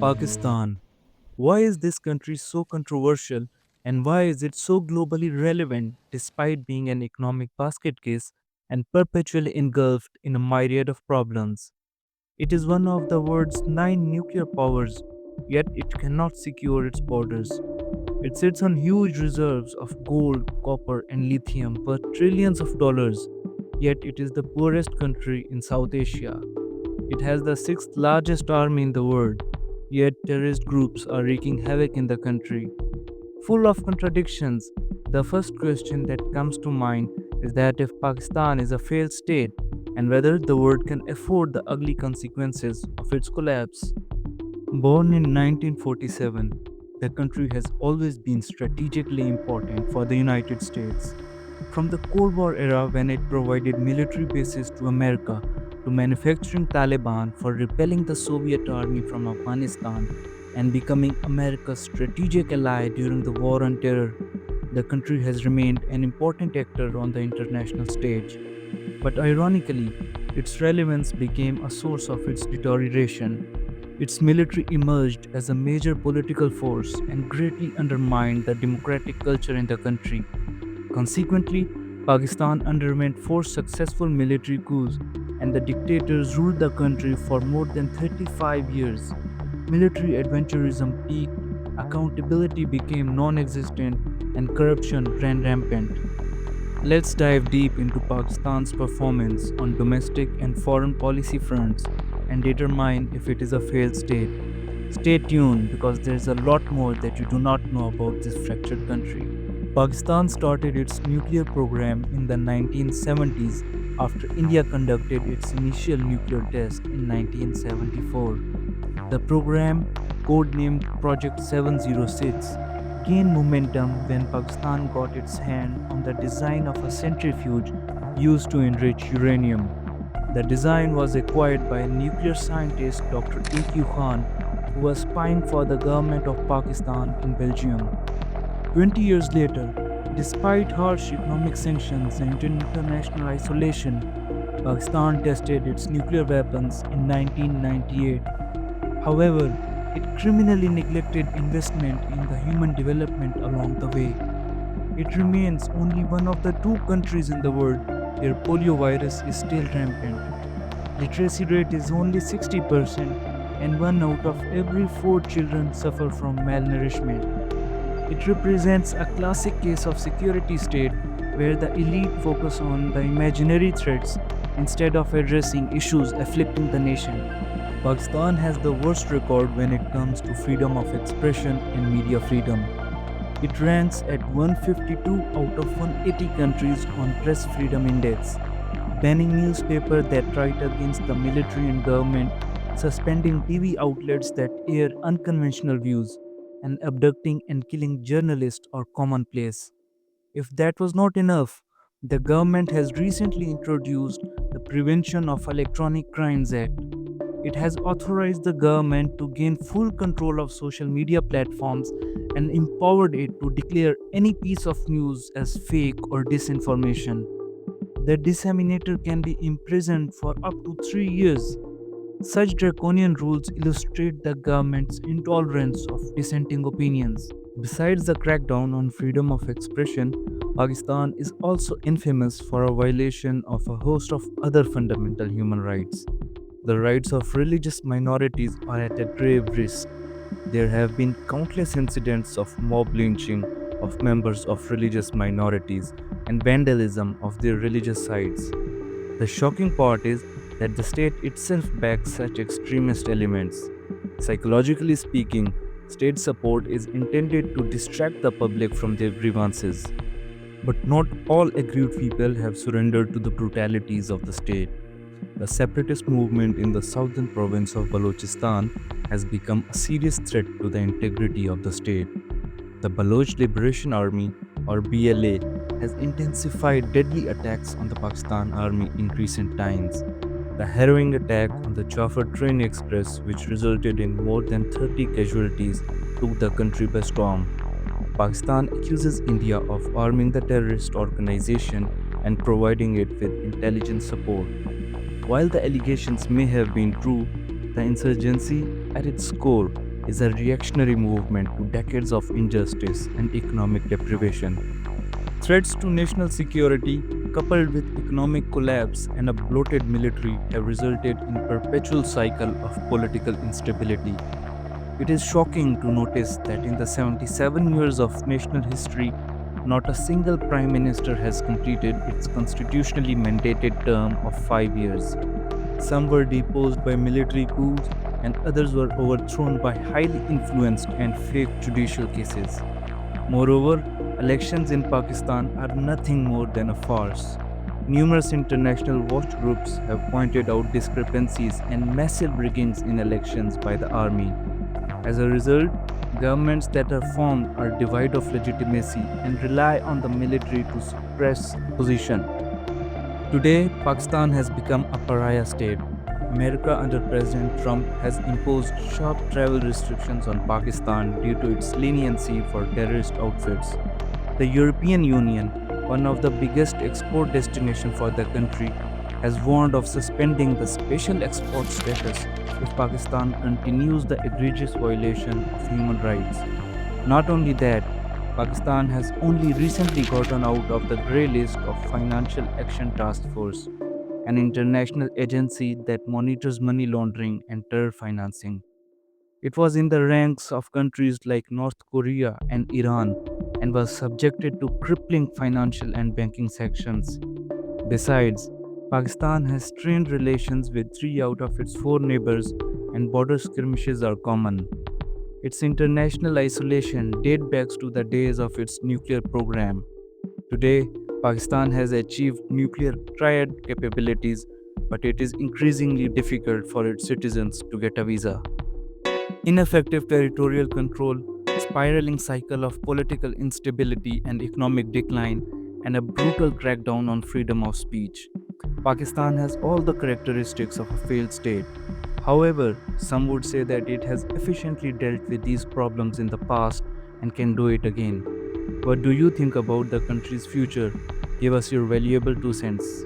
Pakistan. Why is this country so controversial and why is it so globally relevant despite being an economic basket case and perpetually engulfed in a myriad of problems? It is one of the world's 9 nuclear powers, yet it cannot secure its borders. It sits on huge reserves of gold, copper, and lithium worth trillions of dollars, yet it is the poorest country in South Asia. It has the sixth largest army in the world, yet terrorist groups are wreaking havoc in the country. Full of contradictions, the first question that comes to mind is that if Pakistan is a failed state and whether the world can afford the ugly consequences of its collapse. Born in 1947, the country has always been strategically important for the United States. From the Cold War era, when it provided military bases to America, to manufacturing Taliban for repelling the Soviet army from Afghanistan and becoming America's strategic ally during the War on Terror, the country has remained an important actor on the international stage. But ironically, its relevance became a source of its deterioration. Its military emerged as a major political force and greatly undermined the democratic culture in the country. Consequently, Pakistan underwent four successful military coups, and the dictators ruled the country for more than 35 years. Military adventurism peaked, accountability became non existent, and corruption ran rampant. Let's dive deep into Pakistan's performance on domestic and foreign policy fronts and determine if it is a failed state. Stay tuned because there's a lot more that you do not know about this fractured country. Pakistan started its nuclear program in the 1970s after India conducted its initial nuclear test in 1974. The program, codenamed Project 706, gained momentum when Pakistan got its hand on the design of a centrifuge used to enrich uranium. The design was acquired by nuclear scientist Dr. A.Q. Khan, who was spying for the government of Pakistan in Belgium. 20 years later, despite harsh economic sanctions and international isolation, Pakistan tested its nuclear weapons in 1998. However, it criminally neglected investment in the human development along the way. It remains only one of the two countries in the world where poliovirus is still rampant. Literacy rate is only 60% and one out of every four children suffer from malnourishment. It represents a classic case of security state where the elite focus on the imaginary threats instead of addressing issues afflicting the nation. Pakistan has the worst record when it comes to freedom of expression and media freedom. It ranks at 152 out of 180 countries on Press Freedom Index, banning newspapers that write against the military and government, suspending TV outlets that air unconventional views, and abducting and killing journalists are commonplace. If that was not enough, the government has recently introduced the Prevention of Electronic Crimes Act. It has authorized the government to gain full control of social media platforms and empowered it to declare any piece of news as fake or disinformation. The disseminator can be imprisoned for up to 3 years. Such draconian rules illustrate the government's intolerance of dissenting opinions. Besides the crackdown on freedom of expression, Pakistan is also infamous for a violation of a host of other fundamental human rights. The rights of religious minorities are at a grave risk. There have been countless incidents of mob lynching of members of religious minorities and vandalism of their religious sites. The shocking part is that the state itself backs such extremist elements. Psychologically speaking, state support is intended to distract the public from their grievances. But not all aggrieved people have surrendered to the brutalities of the state. The separatist movement in the southern province of Balochistan has become a serious threat to the integrity of the state. The Baloch Liberation Army, or BLA, has intensified deadly attacks on the Pakistan Army in recent times. The harrowing attack on the Jaffar train express, which resulted in more than 30 casualties, took the country by storm. Pakistan accuses India of arming the terrorist organization and providing it with intelligence support. While the allegations may have been true, the insurgency, at its core, is a reactionary movement to decades of injustice and economic deprivation. Threats to national security, coupled with economic collapse and a bloated military, have resulted in perpetual cycle of political instability. It is shocking to notice that in the 77 years of national history, not a single prime minister has completed its constitutionally mandated term of 5 years. Some were deposed by military coups, and others were overthrown by highly influenced and fake judicial cases. Moreover, elections in Pakistan are nothing more than a farce. Numerous international watch groups have pointed out discrepancies and massive riggings in elections by the army. As a result, governments that are formed are devoid of legitimacy and rely on the military to suppress opposition. Today, Pakistan has become a pariah state. America under President Trump has imposed sharp travel restrictions on Pakistan due to its leniency for terrorist outfits. The European Union, one of the biggest export destinations for the country, has warned of suspending the special export status if Pakistan continues the egregious violation of human rights. Not only that, Pakistan has only recently gotten out of the grey list of Financial Action Task Force, an international agency that monitors money laundering and terror financing. It was in the ranks of countries like North Korea and Iran and was subjected to crippling financial and banking sanctions. Besides, Pakistan has strained relations with three out of its four neighbors, and border skirmishes are common. Its international isolation dates back to the days of its nuclear program. Today, Pakistan has achieved nuclear triad capabilities, but it is increasingly difficult for its citizens to get a visa. Ineffective territorial control, spiraling cycle of political instability and economic decline, and a brutal crackdown on freedom of speech. Pakistan has all the characteristics of a failed state. However, some would say that it has efficiently dealt with these problems in the past and can do it again. What do you think about the country's future? Give us your valuable 2 cents.